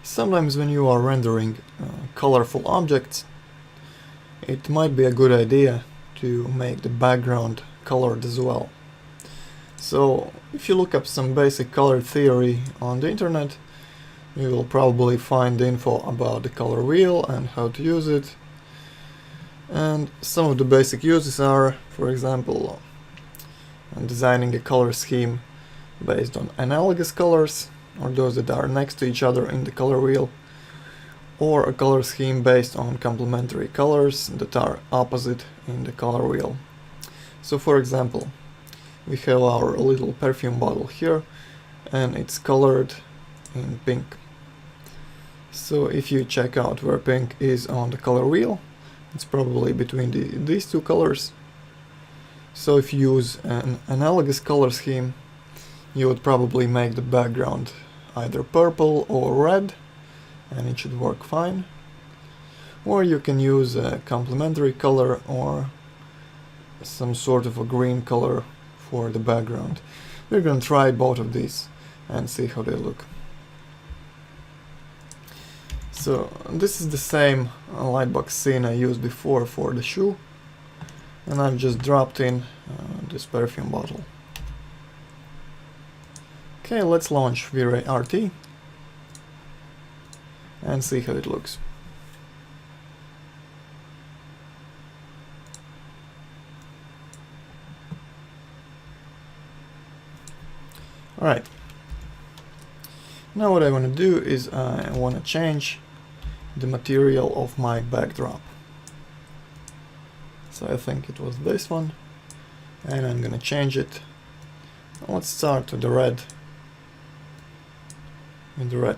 Sometimes when you are rendering colorful objects, it might be a good idea to make the background colored as well. So if you look up some basic color theory on the internet, you will probably find info about the color wheel and how to use it. And some of the basic uses are, for example, designing a color scheme based on analogous colors, or those that are next to each other in the color wheel, or a color scheme based on complementary colors that are opposite in the color wheel. So for example, we have our little perfume bottle here, and it's colored in pink. So if you check out where pink is on the color wheel, it's probably between these two colors. So if you use an analogous color scheme, you would probably make the background either purple or red, and it should work fine. Or you can use a complementary color or some sort of a green color for the background. We're gonna try both of these and see how they look. So this is the same lightbox scene I used before for the shoe, and I've just dropped in this perfume bottle. Okay, let's launch V-Ray RT and see how it looks. Alright, now what I want to do is I want to change the material of my backdrop. So I think it was this one, and I'm gonna change it. Let's start with the red,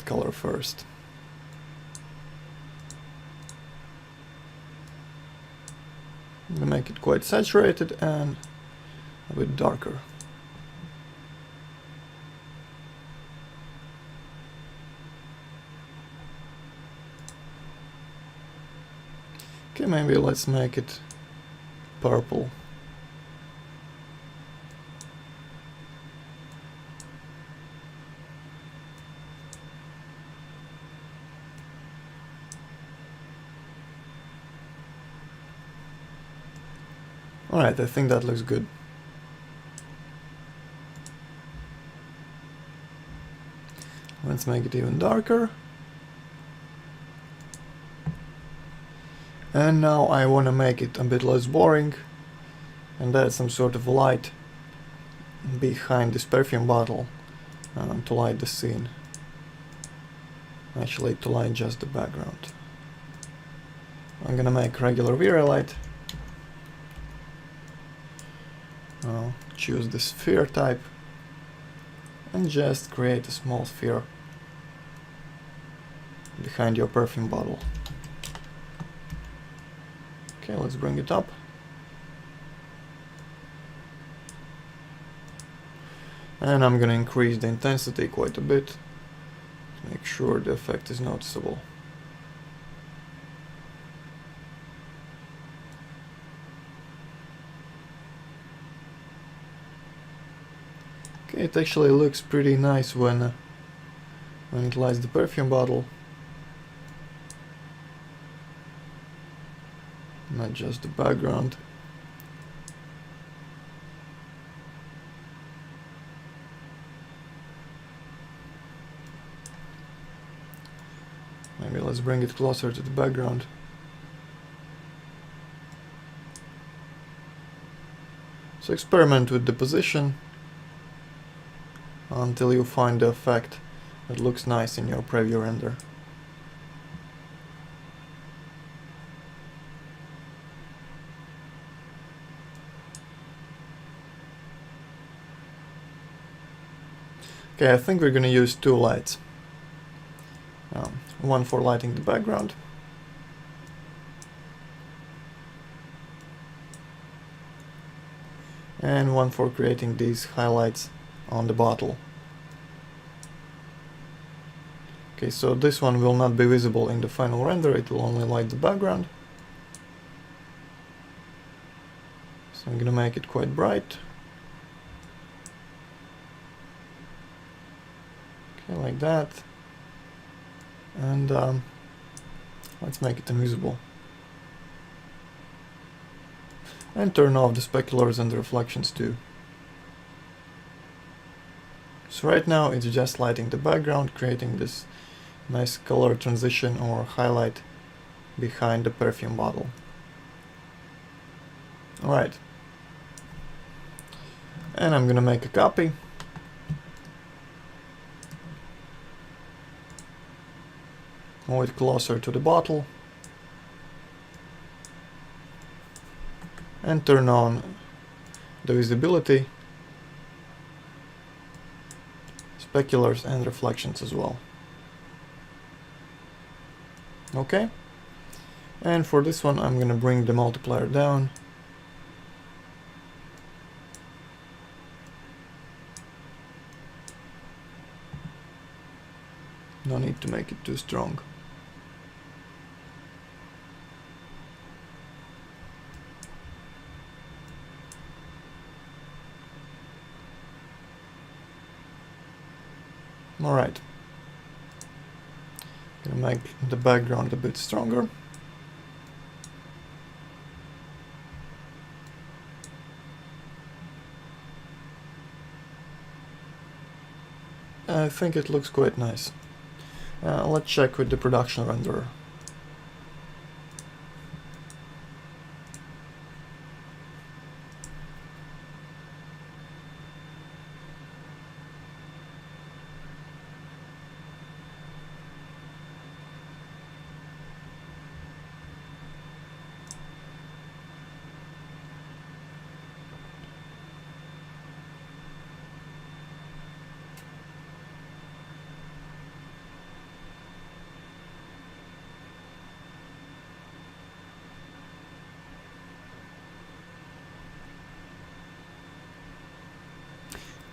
color first. I'm gonna make it quite saturated and a bit darker. Okay, maybe let's make it purple. Alright, I think that looks good. Let's make it even darker. And now I want to make it a bit less boring and add some sort of light behind this perfume bottle to light the scene. Actually, to light just the background. I'm gonna make regular V-Ray light. Choose the sphere type and just create a small sphere behind your perfume bottle. Okay, let's bring it up. And I'm gonna increase the intensity quite a bit to make sure the effect is noticeable. Okay, it actually looks pretty nice when it lights the perfume bottle. Not just the background. Maybe let's bring it closer to the background. So experiment with the position until you find the effect that looks nice in your preview render. Okay, I think we're going to use two lights. One for lighting the background, and one for creating these highlights on the bottle. Okay, so this one will not be visible in the final render, it will only light the background. So I'm gonna make it quite bright. Okay, like that. and let's make it invisible. And turn off the speculars and the reflections too. So right now it's just lighting the background, creating this nice color transition or highlight behind the perfume bottle. Alright. And I'm gonna make a copy. Move it closer to the bottle. And turn on the visibility, speculars and reflections as well. Okay. And for this one I'm gonna bring the multiplier down. No need to make it too strong. Alright. Gonna make the background a bit stronger. I think it looks quite nice. Let's check with the production renderer.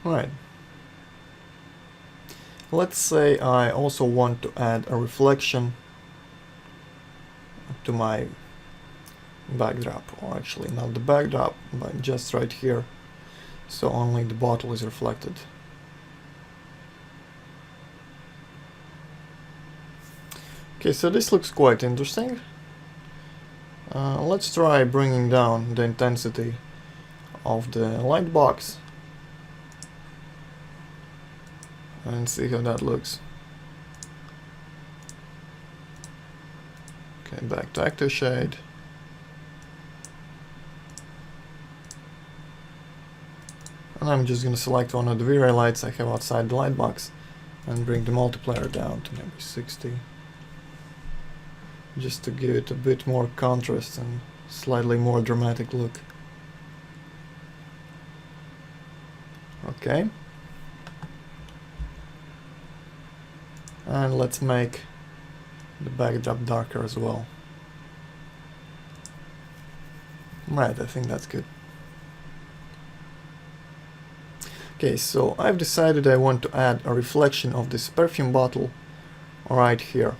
Right. Let's say I also want to add a reflection to my backdrop, or actually not the backdrop, but just right here, so only the bottle is reflected. Okay, so this looks quite interesting. Let's try bringing down the intensity of the light box and see how that looks. Okay, back to active shade. And I'm just gonna select one of the V-Ray lights I have outside the light box and bring the multiplier down to maybe 60. Just to give it a bit more contrast and slightly more dramatic look. Okay. And let's make the backdrop darker as well. Right, I think that's good. Okay, so I've decided I want to add a reflection of this perfume bottle right here.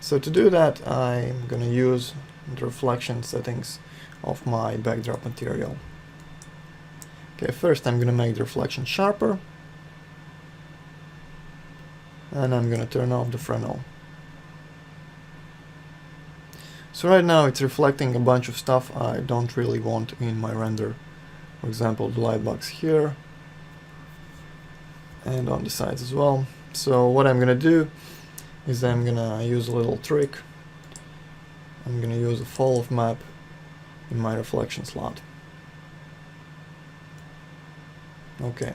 So to do that, I'm gonna use the reflection settings of my backdrop material. Okay, first I'm gonna make the reflection sharper. And I'm gonna turn off the Fresnel. So right now it's reflecting a bunch of stuff I don't really want in my render. For example, the light box here and on the sides as well. So what I'm gonna do is I'm gonna use a little trick. I'm gonna use a fall of map in my reflection slot. Okay,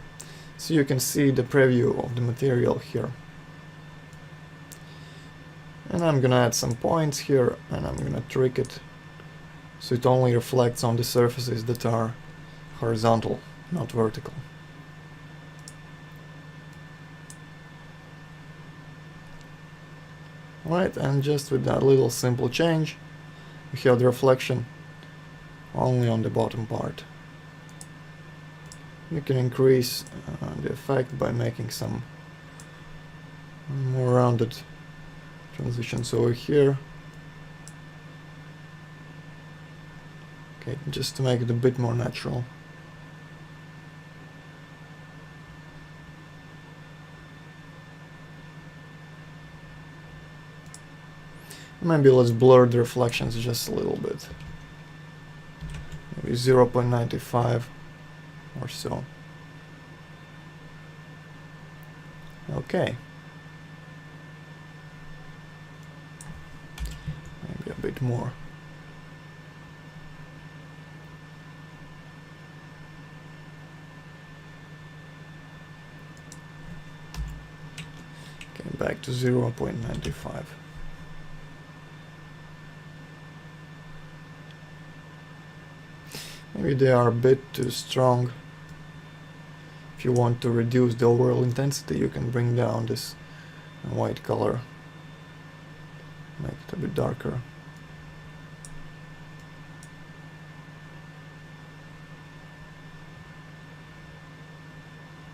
so you can see the preview of the material here. And I'm gonna add some points here and I'm gonna trick it so it only reflects on the surfaces that are horizontal, not vertical. Right, and just with that little simple change, we have the reflection only on the bottom part. You can increase the effect by making some more rounded transitions over here. Okay, just to make it a bit more natural. Maybe let's blur the reflections just a little bit. Maybe 0.95 or so. Okay. Maybe a bit more. Okay, back to 0.95. Maybe they are a bit too strong. If you want to reduce the overall intensity, you can bring down this white color, make it a bit darker.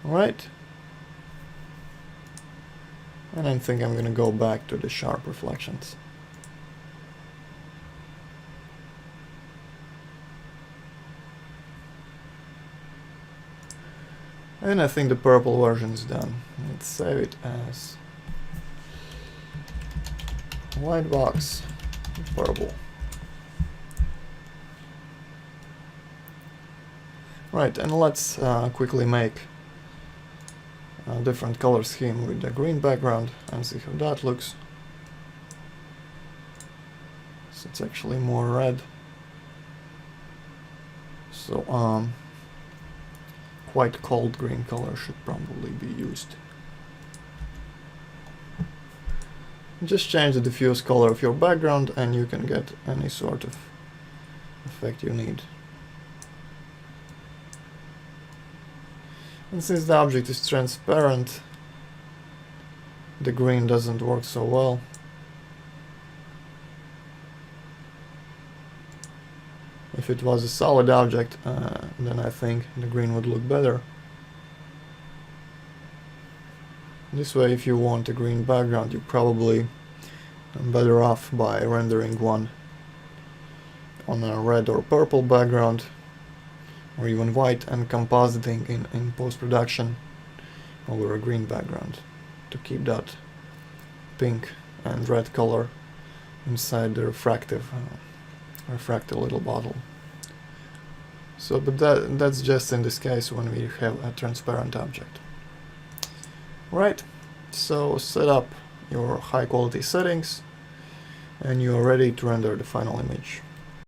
Alright. And I think I'm gonna go back to the sharp reflections. And I think the purple version is done. Let's save it as white box purple. Right, and let's quickly make a different color scheme with the green background and see how that looks. So it's actually more red. So quite cold green color should probably be used. Just change the diffuse color of your background and you can get any sort of effect you need. And since the object is transparent, the green doesn't work so well. If it was a solid object, then I think the green would look better. This way, if you want a green background, you're probably better off by rendering one on a red or purple background, or even white, and compositing in post-production over a green background to keep that pink and red color inside the refractive little bottle. So, but that's just in this case when we have a transparent object. Right, so set up your high quality settings and you are ready to render the final image.